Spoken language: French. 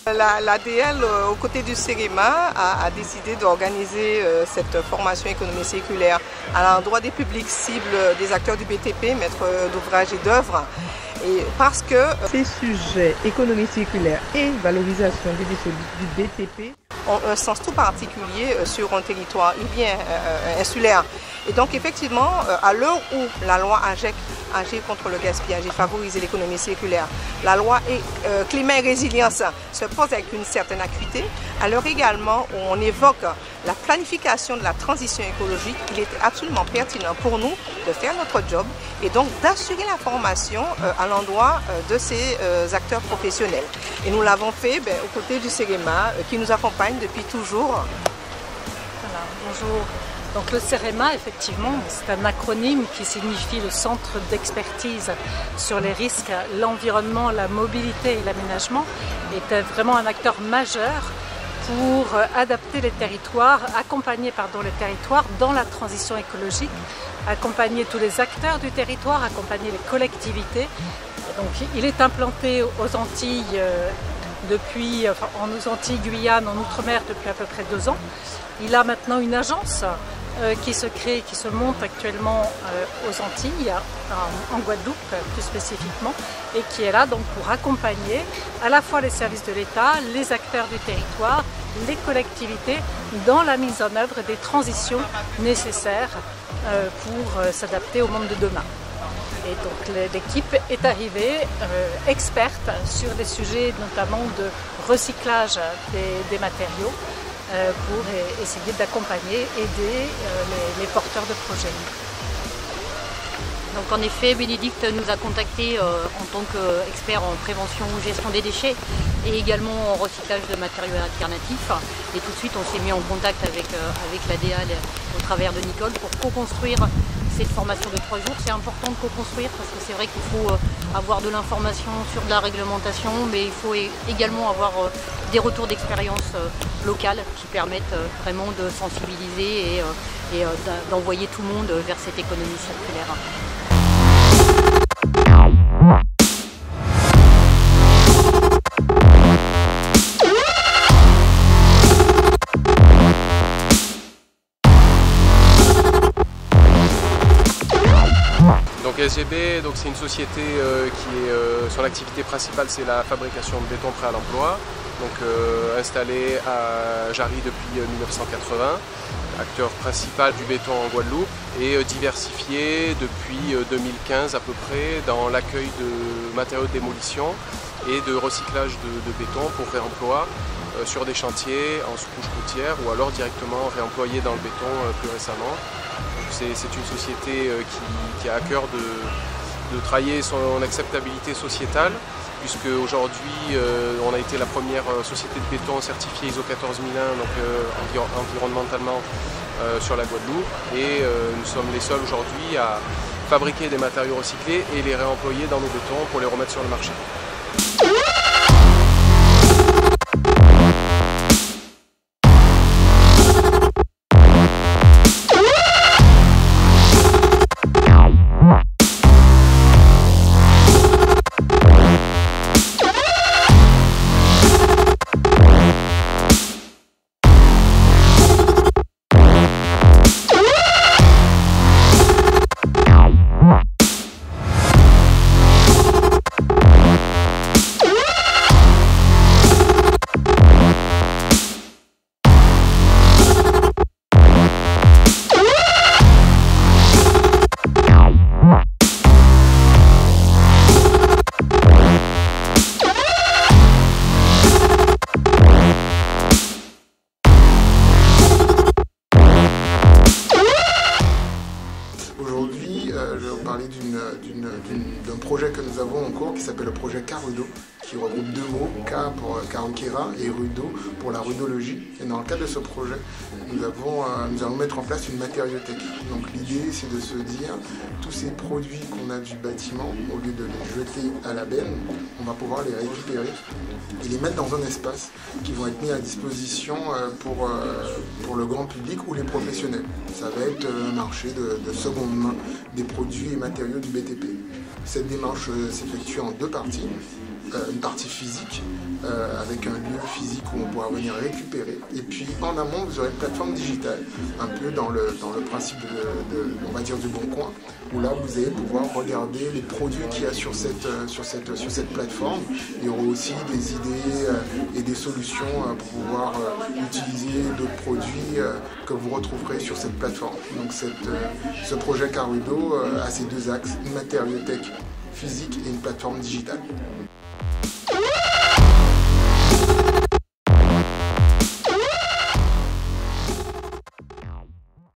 L'ADL, aux côtés du CEREMA, a décidé d'organiser cette formation économie circulaire à l'endroit des publics cibles des acteurs du BTP, maîtres d'ouvrage et d'œuvre. Et parce que ces sujets, économie circulaire et valorisation des déchets du BTP, ont un sens tout particulier sur un territoire bien insulaire. Et donc effectivement, à l'heure où la loi AGEC, agir contre le gaspillage et favoriser l'économie circulaire, la loi climat et résilience se pose avec une certaine acuité, à l'heure également où on évoque la planification de la transition écologique, il est absolument pertinent pour nous de faire notre job et donc d'assurer la formation à l'endroit de ces acteurs professionnels. Et nous l'avons fait aux côtés du CEREMA qui nous accompagne depuis toujours. Voilà, bonjour. Donc le CEREMA, effectivement, c'est un acronyme qui signifie le Centre d'expertise sur les risques, l'environnement, la mobilité et l'aménagement, est vraiment un acteur majeur pour adapter les territoires, accompagner les territoires dans la transition écologique, accompagner tous les acteurs du territoire, accompagner les collectivités. Donc il est implanté aux Antilles aux Antilles, Guyane, en Outre-mer depuis à peu près 2 ans. Il a maintenant une agence qui se crée, qui se monte actuellement aux Antilles, en Guadeloupe plus spécifiquement, et qui est là donc pour accompagner à la fois les services de l'État, les acteurs du territoire, les collectivités dans la mise en œuvre des transitions nécessaires pour s'adapter au monde de demain. Et donc l'équipe est arrivée experte sur des sujets notamment de recyclage des matériaux, pour essayer d'accompagner, aider les porteurs de projets. Donc en effet, Bénédicte nous a contactés en tant qu'expert en prévention ou gestion des déchets et également en recyclage de matériaux alternatifs. Et tout de suite, on s'est mis en contact avec l'ADL au travers de Nicole pour co-construire cette formation de 3 jours. C'est important de co-construire parce que c'est vrai qu'il faut avoir de l'information sur de la réglementation, mais il faut également avoir des retours d'expérience locales qui permettent vraiment de sensibiliser et d'envoyer tout le monde vers cette économie circulaire. Donc SGB, c'est une société qui est, son activité principale c'est la fabrication de béton prêt à l'emploi, installée à Jarry depuis 1980, acteur principal du béton en Guadeloupe et diversifié depuis 2015 à peu près dans l'accueil de matériaux de démolition et de recyclage de béton pour réemploi sur des chantiers en sous-couche routière ou alors directement réemployé dans le béton plus récemment. C'est une société qui a à cœur de travailler son acceptabilité sociétale, puisque aujourd'hui on a été la première société de béton certifiée ISO 14001, donc environnementalement sur la Guadeloupe, et nous sommes les seuls aujourd'hui à fabriquer des matériaux recyclés et les réemployer dans nos bétons pour les remettre sur le marché. Je vais vous parler d'un projet que nous avons en cours qui s'appelle le projet Carudo, qui regroupe 2 mots, K pour Caruquera et Rudo pour la rudologie. Et dans le cadre de ce projet, nous allons mettre en place une matériothèque. Donc l'idée, c'est de se dire, tous ces produits qu'on a du bâtiment, au lieu de les jeter à la benne, on va pouvoir les récupérer et les mettre dans un espace qui vont être mis à disposition pour le grand public ou les professionnels. Ça va être un marché de seconde main des produits et matériaux du BTP. Cette démarche s'effectue en 2 parties. une partie physique avec un lieu physique où on pourra venir récupérer. Et puis en amont, vous aurez une plateforme digitale, un peu dans le principe on va dire du Bon Coin, où là vous allez pouvoir regarder les produits qu'il y a sur cette plateforme. Il y aura aussi des idées et des solutions pour pouvoir utiliser d'autres produits que vous retrouverez sur cette plateforme. Donc ce projet Carudo a ces deux axes, une matériothèque physique et une plateforme digitale.